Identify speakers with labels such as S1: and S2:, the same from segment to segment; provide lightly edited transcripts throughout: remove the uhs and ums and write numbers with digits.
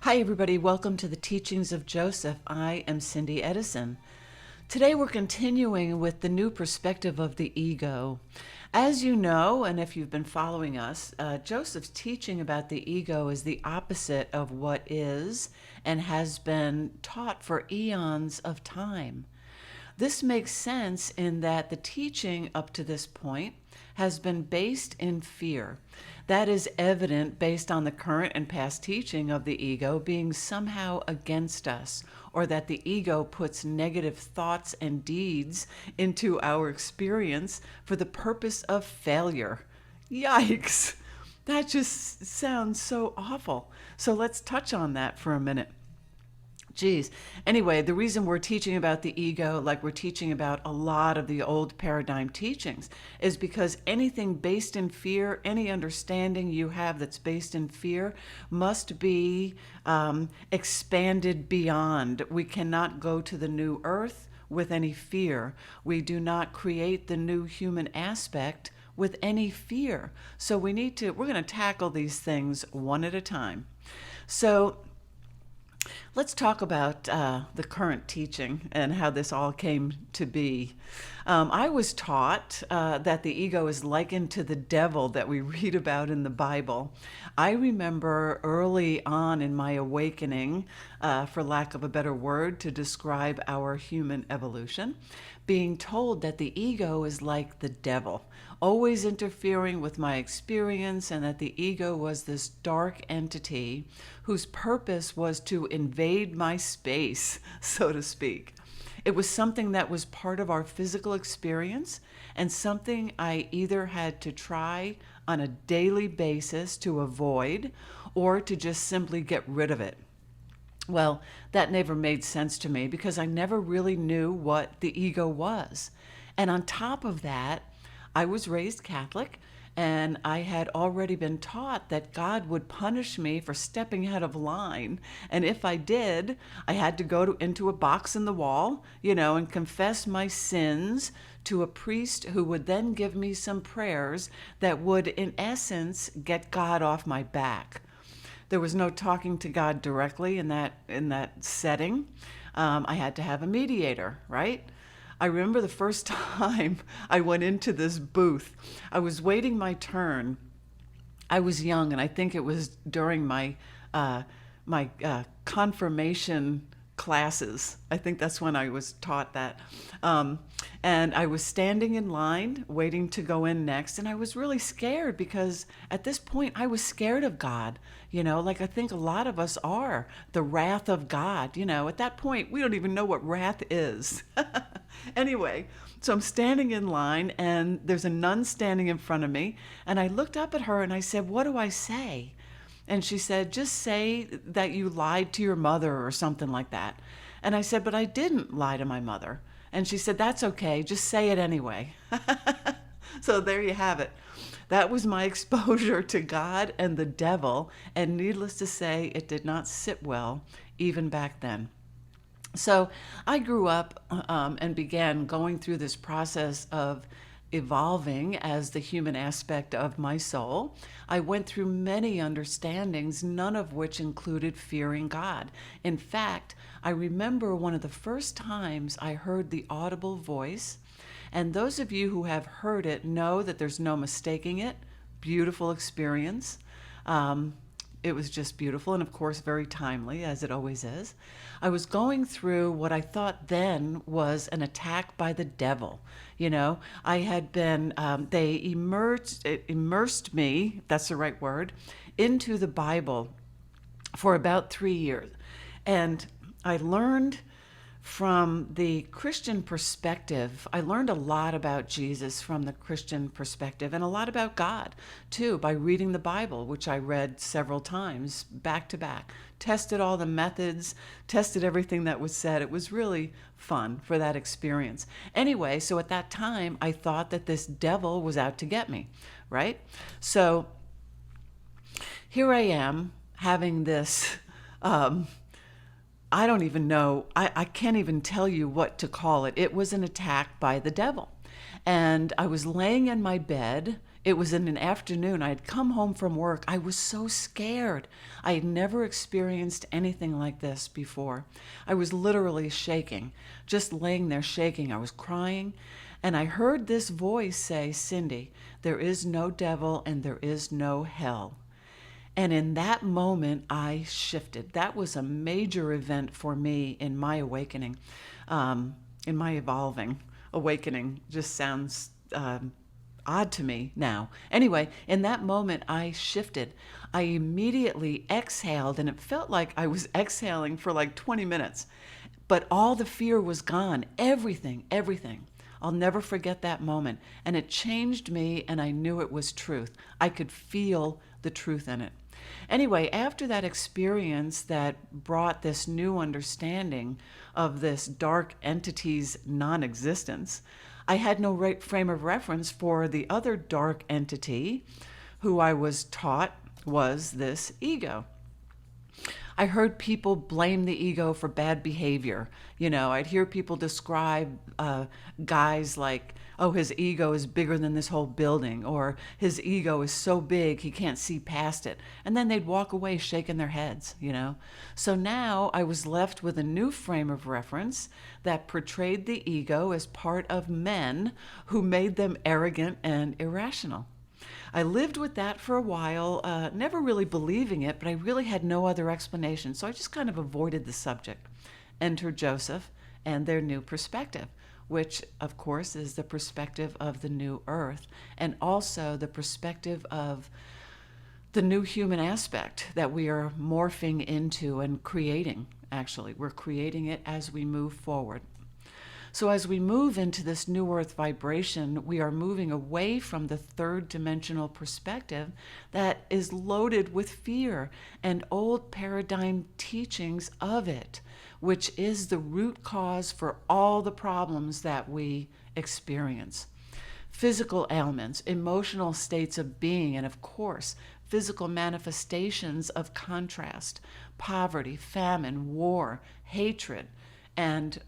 S1: Hi, everybody. Welcome to the Teachings of Joseph. I am Cindy Edison. Today, we're continuing with the new perspective of the ego. As you know, and if you've been following us, Joseph's teaching about the ego is the opposite of what is and has been taught for eons of time. This makes sense in that the teaching up to this point has been based in fear. That is evident based on the current and past teaching of the ego being somehow against us, or that the ego puts negative thoughts and deeds into our experience for the purpose of failure. Yikes! That just sounds so awful. So let's touch on that for a minute. Geez. Anyway, the reason we're teaching about the ego, like we're teaching about a lot of the old paradigm teachings, is because anything based in fear, any understanding you have that's based in fear, must be expanded beyond. We cannot go to the new earth with any fear. We do not create the new human aspect with any fear. So we're going to tackle these things one at a time. So let's talk about the current teaching and how this all came to be. I was taught that the ego is likened to the devil that we read about in the Bible. I remember early on in my awakening, for lack of a better word to describe our human evolution, being told that the ego is like the devil, always interfering with my experience, and that the ego was this dark entity whose purpose was to invade my space, so to speak. It was something that was part of our physical experience and something I either had to try on a daily basis to avoid or to just simply get rid of it. Well, that never made sense to me because I never really knew what the ego was. And on top of that, I was raised Catholic, and I had already been taught that God would punish me for stepping out of line. And if I did, I had to go into a box in the wall, and confess my sins to a priest who would then give me some prayers that would, in essence, get God off my back. There was no talking to God directly in that setting. I had to have a mediator, right? I remember the first time I went into this booth. I was waiting my turn. I was young, and I think it was during my confirmation classes. I think that's when I was taught that. And I was standing in line, waiting to go in next, and I was really scared because at this point I was scared of God, like I think a lot of us are, the wrath of God. At that point, we don't even know what wrath is. Anyway, so I'm standing in line, and there's a nun standing in front of me, and I looked up at her and I said, "What do I say?" And she said, "Just say that you lied to your mother or something like that." And I said, "But I didn't lie to my mother." And she said, "That's okay. Just say it anyway." So there you have it. That was my exposure to God and the devil. And needless to say, it did not sit well even back then. So I grew up and began going through this process of evolving as the human aspect of my soul. I went through many understandings, none of which included fearing God. In fact, I remember one of the first times I heard the audible voice, and those of you who have heard it know that there's no mistaking it. Beautiful experience. It was just beautiful and, of course, very timely, as it always is. I was going through what I thought then was an attack by the devil. I had been, they immersed me, that's the right word, into the Bible for about 3 years. And I learned from the Christian perspective. I learned a lot about Jesus from the Christian perspective, and a lot about God too by reading the Bible, which I read several times back to back, tested all the methods, tested everything that was said. It was really fun for that experience. Anyway, so at that time I thought that this devil was out to get me, right? So here I am having this I don't even know, I can't even tell you what to call it. It was an attack by the devil. And I was laying in my bed It was in an afternoon. I had come home from work. I was so scared. I had never experienced anything like this before. I was literally shaking, just laying there shaking. I was crying. And I heard this voice say, "Cindy, there is no devil and there is no hell." And in that moment, I shifted. That was a major event for me in my awakening, in my evolving. Awakening just sounds odd to me now. Anyway, in that moment, I shifted. I immediately exhaled, and it felt like I was exhaling for like 20 minutes. But all the fear was gone. Everything, everything. I'll never forget that moment. And it changed me, and I knew it was truth. I could feel the truth in it. Anyway, after that experience that brought this new understanding of this dark entity's non-existence, I had no frame of reference for the other dark entity who I was taught was this ego. I heard people blame the ego for bad behavior. I'd hear people describe guys like, "Oh, his ego is bigger than this whole building," or "his ego is so big he can't see past it." And then they'd walk away shaking their heads. So now I was left with a new frame of reference that portrayed the ego as part of men who made them arrogant and irrational. I lived with that for a while, never really believing it, but I really had no other explanation. So I just kind of avoided the subject. Enter Joseph and their new perspective, which of course is the perspective of the new earth, and also the perspective of the new human aspect that we are morphing into and creating. Actually, we're creating it as we move forward. So as we move into this new earth vibration, we are moving away from the third dimensional perspective that is loaded with fear and old paradigm teachings of it, which is the root cause for all the problems that we experience. Physical ailments, emotional states of being, and of course, physical manifestations of contrast, poverty, famine, war, hatred, and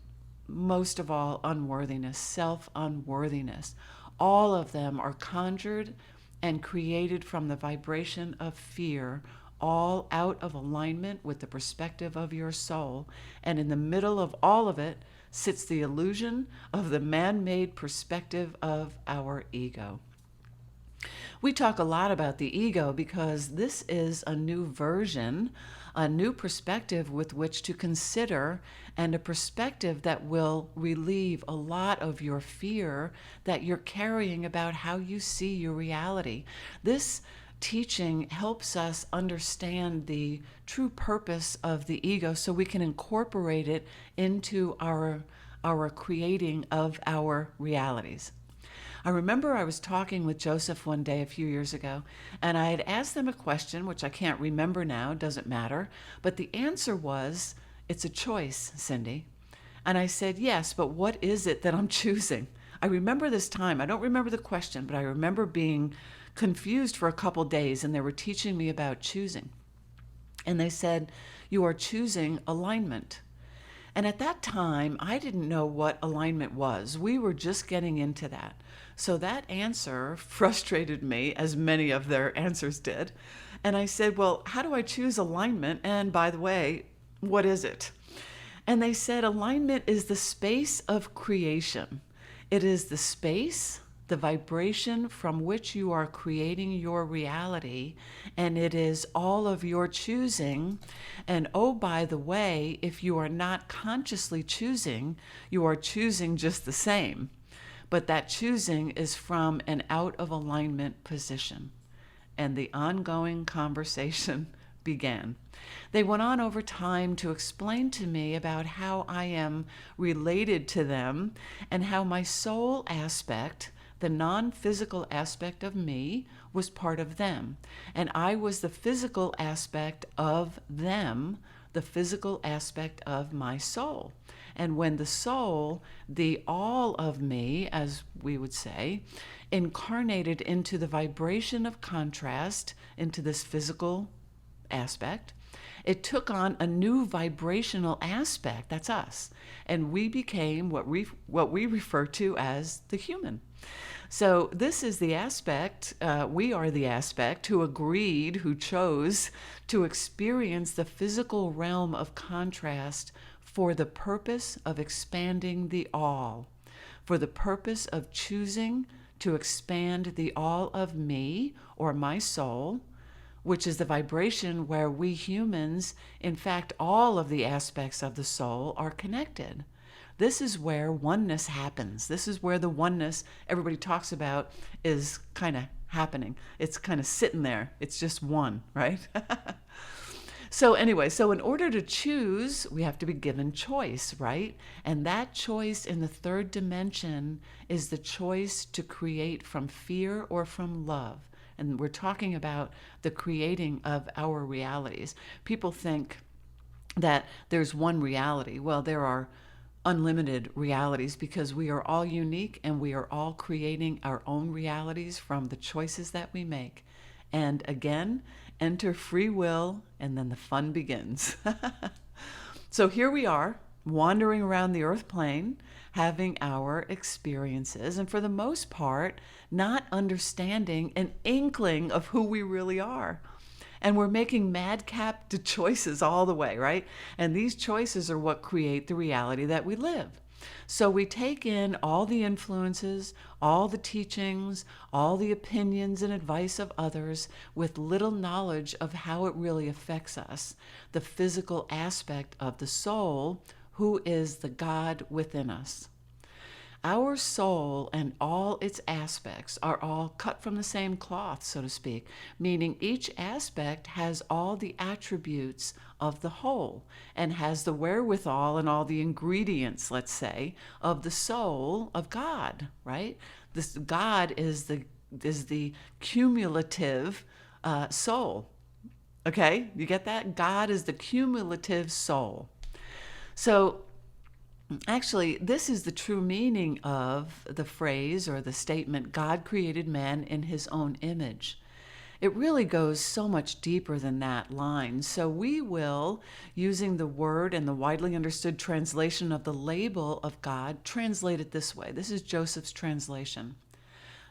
S1: most of all, unworthiness, self-unworthiness. All of them are conjured and created from the vibration of fear, all out of alignment with the perspective of your soul. And in the middle of all of it sits the illusion of the man-made perspective of our ego. We talk a lot about the ego because this is a new version, a new perspective with which to consider, and a perspective that will relieve a lot of your fear that you're carrying about how you see your reality. This teaching helps us understand the true purpose of the ego so we can incorporate it into our creating of our realities. I remember I was talking with Josef one day a few years ago, and I had asked them a question, which I can't remember now, doesn't matter, but the answer was, "It's a choice, Cindy." And I said, "Yes, but what is it that I'm choosing?" I remember this time. I don't remember the question, but I remember being confused for a couple days, and they were teaching me about choosing. And they said, "You are choosing alignment." And at that time, I didn't know what alignment was. We were just getting into that. So that answer frustrated me, as many of their answers did. And I said, "Well, how do I choose alignment? And by the way, what is it?" And they said, alignment is the space of creation. It is the space, the vibration from which you are creating your reality, and it is all of your choosing. And oh, by the way, if you are not consciously choosing, you are choosing just the same. But that choosing is from an out of alignment position. And the ongoing conversation began. They went on over time to explain to me about how I am related to them and how my soul aspect, the non-physical aspect of me, was part of them. And I was the physical aspect of them, the physical aspect of my soul. And when the soul, the all of me, as we would say, incarnated into the vibration of contrast, into this physical aspect, it took on a new vibrational aspect, that's us, and we became what we refer to as the human. So this is the aspect, we are the aspect who agreed, who chose to experience the physical realm of contrast for the purpose of expanding the all, for the purpose of choosing to expand the all of me or my soul, which is the vibration where we humans, in fact, all of the aspects of the soul are connected. This is where oneness happens. This is where the oneness everybody talks about is kind of happening. It's kind of sitting there. It's just one, right? So anyway, so in order to choose, we have to be given choice, right? And that choice in the third dimension is the choice to create from fear or from love. And we're talking about the creating of our realities. People think that there's one reality. Well, there are unlimited realities because we are all unique and we are all creating our own realities from the choices that we make. And again, enter free will, and then the fun begins. So here we are, wandering around the earth plane, having our experiences, and for the most part, not understanding an inkling of who we really are. And we're making madcap choices all the way, right? And these choices are what create the reality that we live. So we take in all the influences, all the teachings, all the opinions and advice of others with little knowledge of how it really affects us, the physical aspect of the soul, who is the God within us. Our soul and all its aspects are all cut from the same cloth, so to speak, meaning each aspect has all the attributes of the whole and has the wherewithal and all the ingredients, let's say, of the soul of God, right? This God is the cumulative soul. Okay, you get that? God is the cumulative soul. So actually, this is the true meaning of the phrase or the statement, God created man in his own image. It really goes so much deeper than that line. So we will, using the word and the widely understood translation of the label of God, translate it this way. This is Joseph's translation.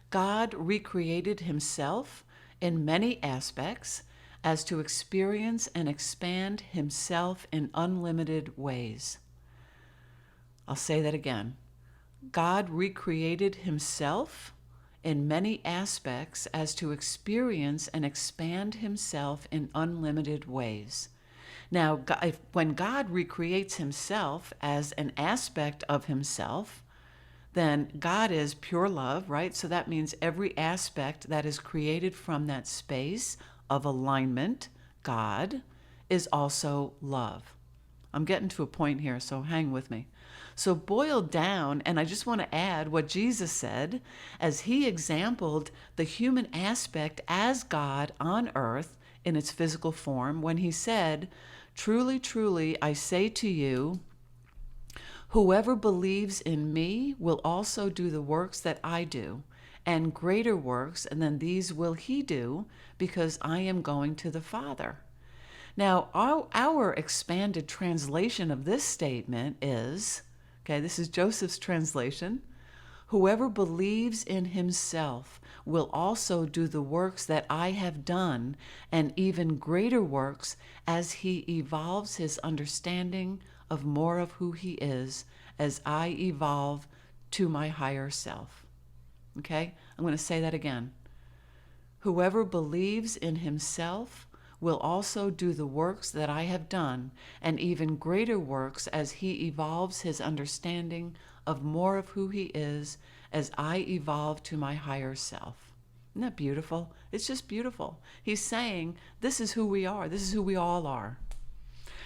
S1: God recreated himself in many aspects as to experience and expand himself in unlimited ways. I'll say that again. God recreated himself in many aspects as to experience and expand himself in unlimited ways. Now, when God recreates himself as an aspect of himself, then God is pure love, right? So that means every aspect that is created from that space of alignment, God, is also love. I'm getting to a point here, so hang with me. So boiled down, and I just want to add what Jesus said as he exampled the human aspect as God on earth in its physical form when he said, "Truly, truly, I say to you, whoever believes in me will also do the works that I do, and greater works than these will he do, because I am going to the Father." Now, our expanded translation of this statement is, okay, this is Joseph's translation, whoever believes in himself will also do the works that I have done, and even greater works, as he evolves his understanding of more of who he is, as I evolve to my higher self. Okay, I'm going to say that again. Whoever believes in himself will also do the works that I have done, and even greater works, as he evolves his understanding of more of who he is, as I evolve to my higher self. Isn't that beautiful? It's just beautiful. He's saying, this is who we are. This is who we all are.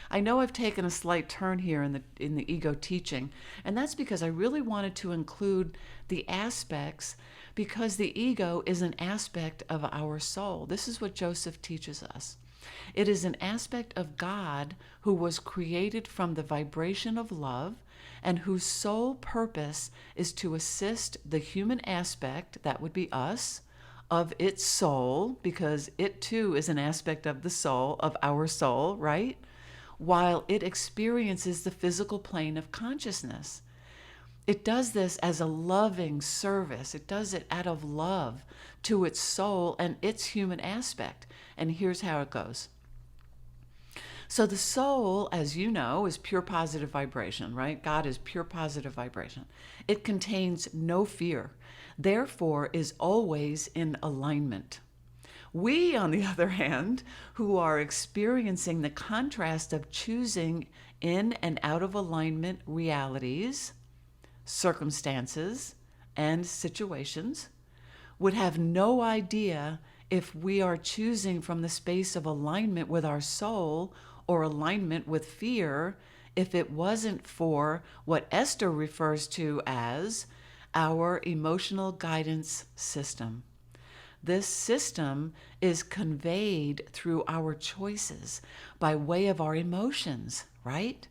S1: I know I've taken a slight turn here in the ego teaching, and that's because I really wanted to include the aspects, because the ego is an aspect of our soul. This is what Joseph teaches us. It is an aspect of God who was created from the vibration of love and whose sole purpose is to assist the human aspect, that would be us, of its soul, because it too is an aspect of the soul, of our soul, right? While it experiences the physical plane of consciousness. It does this as a loving service. It does it out of love to its soul and its human aspect. And here's how it goes. So the soul, as you know, is pure positive vibration, right? God is pure positive vibration. It contains no fear, therefore is always in alignment. We, on the other hand, who are experiencing the contrast of choosing in and out of alignment realities, circumstances, and situations, would have no idea if we are choosing from the space of alignment with our soul or alignment with fear if it wasn't for what Esther refers to as our emotional guidance system. This system is conveyed through our choices by way of our emotions, right?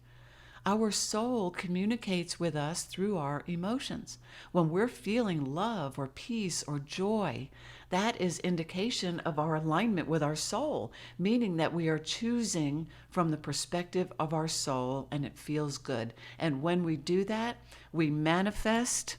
S1: Our soul communicates with us through our emotions. When we're feeling love or peace or joy, that is indication of our alignment with our soul, meaning that we are choosing from the perspective of our soul and it feels good. And when we do that, we manifest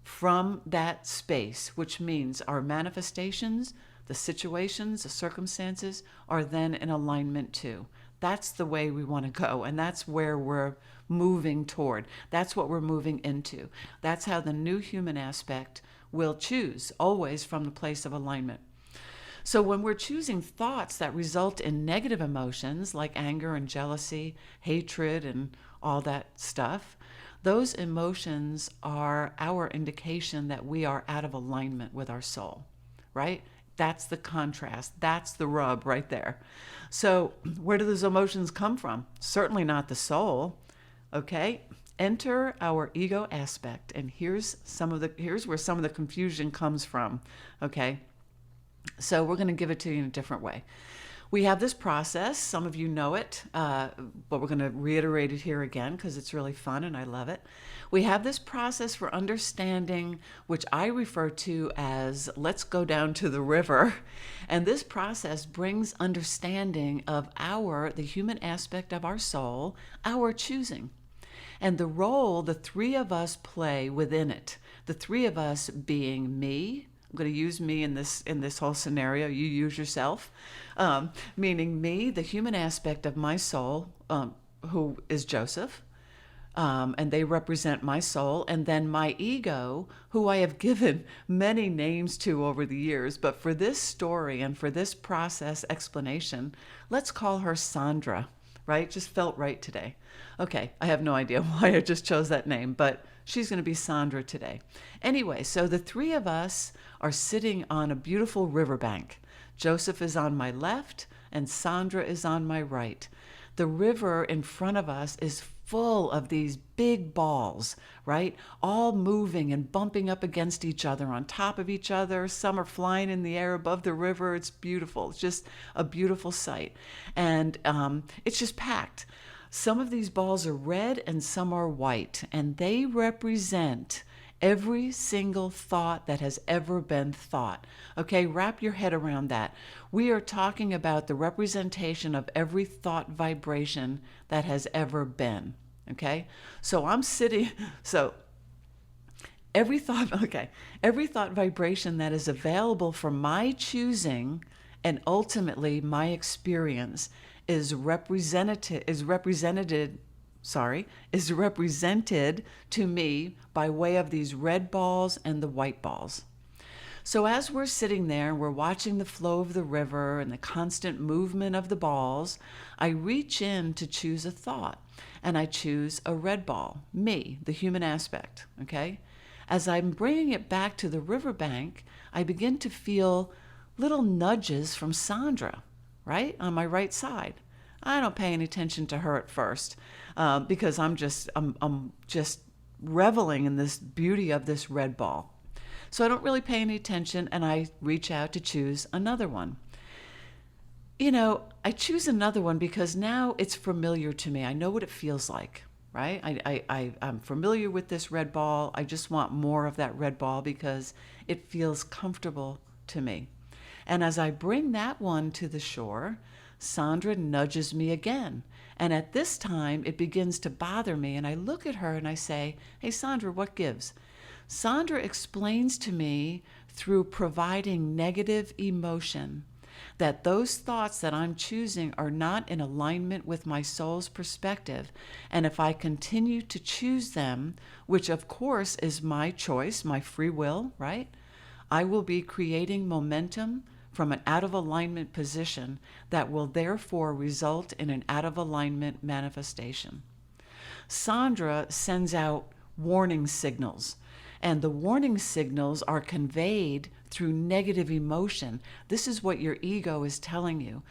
S1: from that space, which means our manifestations, the situations, the circumstances are then in alignment too. That's the way we want to go, and that's where we're moving toward. That's what we're moving into. That's how the new human aspect will choose, always from the place of alignment. So when we're choosing thoughts that result in negative emotions like anger and jealousy, hatred, and all that stuff, those emotions are our indication that we are out of alignment with our soul, right? That's the contrast. That's the rub right there. So where do those emotions come from? Certainly not the soul. Okay? Enter our ego aspect. And here's where some of the confusion comes from. Okay? So we're going to give it to you in a different way. We have this process. Some of you know it, but we're going to reiterate it here again because it's really fun and I love it. We have this process for understanding, which I refer to as let's go down to the river. And this process brings understanding of the human aspect of our soul, our choosing, and the role the three of us play within it. The three of us being me. I'm going to use me in this whole scenario. You use yourself, meaning me, the human aspect of my soul, who is Joseph, and they represent my soul, and then my ego, who I have given many names to over the years. But for this story and for this process explanation, let's call her Sandra, right? Just felt right today. Okay, I have no idea why I just chose that name, but she's going to be Sandra today. Anyway, so the three of us are sitting on a beautiful riverbank. Joseph is on my left and Sandra is on my right. The river in front of us is full of these big balls, right? All moving and bumping up against each other, on top of each other. Some are flying in the air above the river. It's beautiful. It's just a beautiful sight. And it's just packed. Some of these balls are red and some are white, and they represent every single thought that has ever been thought. Okay, wrap your head around that. We are talking about the representation of every thought vibration that has ever been. Okay, so every thought vibration that is available for my choosing and ultimately my experience is represented to me by way of these red balls and the white balls. So as we're sitting there and we're watching the flow of the river and the constant movement of the balls, I reach in to choose a thought, and I choose a red ball, me, the human aspect, okay? As I'm bringing it back to the riverbank, I begin to feel little nudges from Sandra, right, on my right side. I don't pay any attention to her at first because I'm just reveling in this beauty of this red ball. So I don't really pay any attention, and I reach out to choose another one. You know, I choose another one because now it's familiar to me. I know what it feels like, right? I'm familiar with this red ball. I just want more of that red ball because it feels comfortable to me. And as I bring that one to the shore, Sandra nudges me again. And at this time, it begins to bother me. And I look at her and I say, "Hey, Sandra, what gives?" Sandra explains to me through providing negative emotion that those thoughts that I'm choosing are not in alignment with my soul's perspective. And if I continue to choose them, which of course is my choice, my free will, right? I will be creating momentum from an out of alignment position that will therefore result in an out of alignment manifestation. Sandra sends out warning signals, and the warning signals are conveyed through negative emotion. This is what your ego is telling you.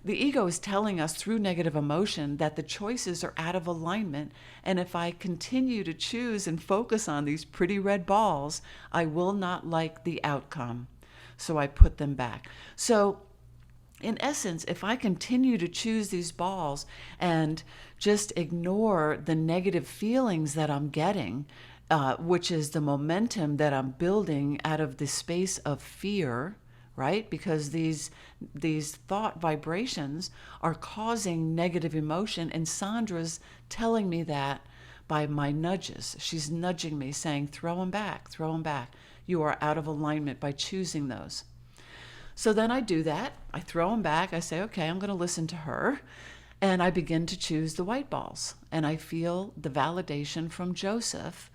S1: The ego is telling us through negative emotion that the choices are out of alignment, and if I continue to choose and focus on these pretty red balls, I will not like the outcome. So I put them back. So in essence, if I continue to choose these balls and just ignore the negative feelings that I'm getting, which is the momentum that I'm building out of the space of fear, right? Because these thought vibrations are causing negative emotion, and Sandra's telling me that by my nudges. She's nudging me, saying, throw them back, throw them back. You are out of alignment by choosing those. So then I do that. I throw them back. I say, okay, I'm going to listen to her. And I begin to choose the white balls. And I feel the validation from Josef.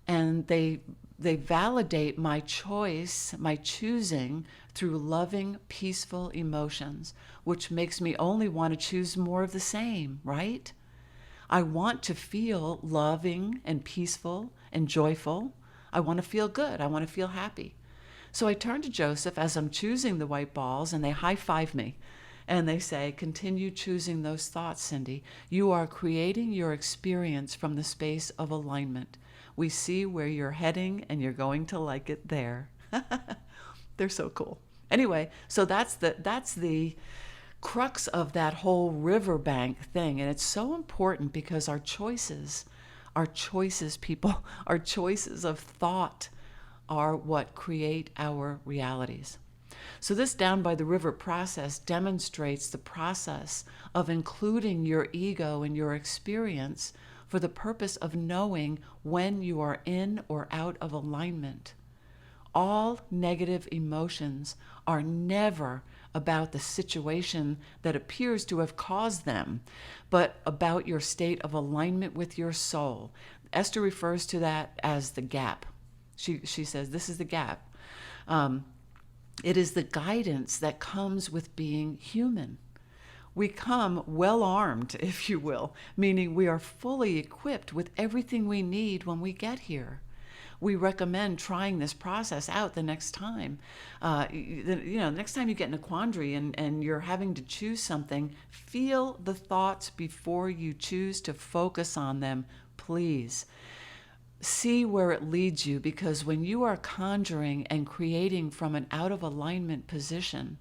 S1: And they validate my choice, my choosing through loving, peaceful emotions, which makes me only want to choose more of the same, right? I want to feel loving and peaceful and joyful. I want to feel good. I want to feel happy. So I turn to Josef as I'm choosing the white balls, and they high-five me. And they say, continue choosing those thoughts, Cindy. You are creating your experience from the space of alignment. We see where you're heading, and you're going to like it there. They're so cool. Anyway, so that's the crux of that whole riverbank thing. And it's so important because our choices, people, our choices of thought are what create our realities. So this down by the river process demonstrates the process of including your ego in your experience for the purpose of knowing when you are in or out of alignment. All negative emotions are never about the situation that appears to have caused them, but about your state of alignment with your soul. Esther refers to that as the gap. She says, this is the gap. It is the guidance that comes with being human. We come well armed, if you will, meaning we are fully equipped with everything we need when we get here. We recommend trying this process out the next time. Next time you get in a quandary and you're having to choose something, feel the thoughts before you choose to focus on them, please. See where it leads you, because when you are conjuring and creating from an out of alignment position,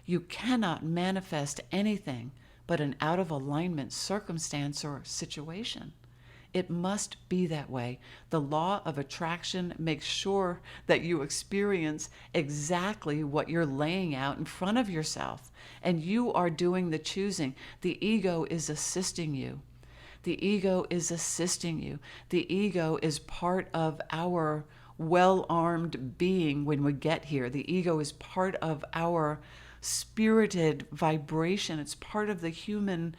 S1: you cannot manifest anything but an out of alignment circumstance or situation. It must be that way. The law of attraction makes sure that you experience exactly what you're laying out in front of yourself, and you are doing the choosing. The ego is assisting you. The ego is assisting you. The ego is part of our well-armed being when we get here. The ego is part of our spirited vibration. It's part of the human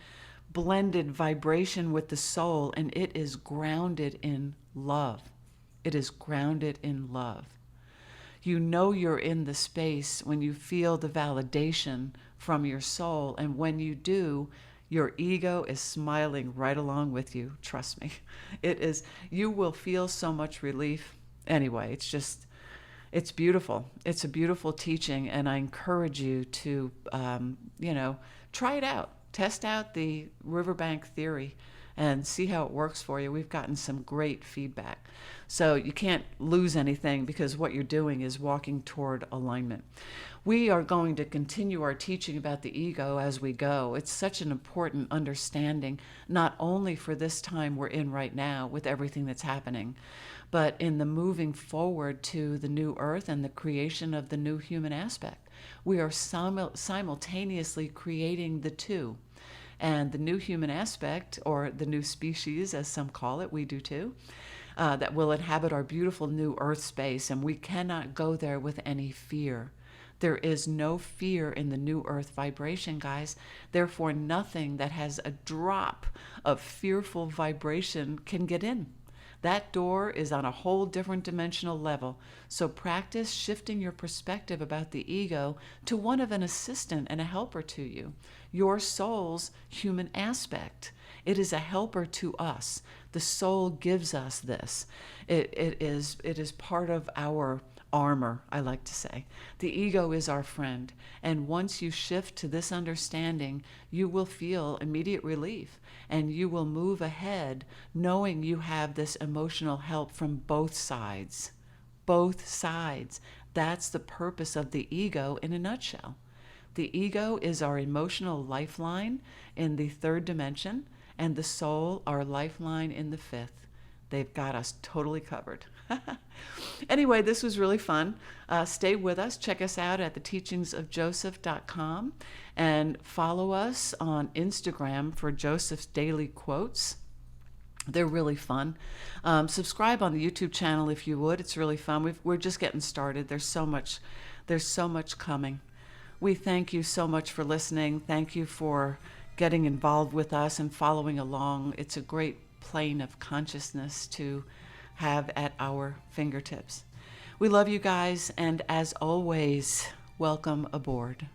S1: blended vibration with the soul, and it is grounded in love. It is grounded in love. You know you're in the space when you feel the validation from your soul, and when you do, your ego is smiling right along with you. Trust me. It is. You will feel so much relief. Anyway, it's beautiful. It's a beautiful teaching, and I encourage you to, try it out. Test out the riverbank theory and see how it works for you. We've gotten some great feedback. So you can't lose anything, because what you're doing is walking toward alignment. We are going to continue our teaching about the ego as we go. It's such an important understanding, not only for this time we're in right now with everything that's happening, but in the moving forward to the new earth and the creation of the new human aspect. We are simultaneously creating the two. And the new human aspect, or the new species, as some call it, we do too, that will inhabit our beautiful new earth space, and we cannot go there with any fear. There is no fear in the new earth vibration, guys. Therefore, nothing that has a drop of fearful vibration can get in. That door is on a whole different dimensional level. So practice shifting your perspective about the ego to one of an assistant and a helper to you. Your soul's human aspect. It is a helper to us. The soul gives us this. It is part of our armor, I like to say. The ego is our friend. And once you shift to this understanding, you will feel immediate relief and you will move ahead knowing you have this emotional help from both sides. Both sides. That's the purpose of the ego in a nutshell. The ego is our emotional lifeline in the third dimension, and the soul our lifeline in the fifth. They've got us totally covered. Anyway, this was really fun. Stay with us. Check us out at theteachingsofjoseph.com and follow us on Instagram for Joseph's Daily Quotes. They're really fun. Subscribe on the YouTube channel if you would. It's really fun. We're just getting started. There's so much coming. We thank you so much for listening. Thank you for getting involved with us and following along. It's a great plane of consciousness to have at our fingertips. We love you guys, and as always, welcome aboard.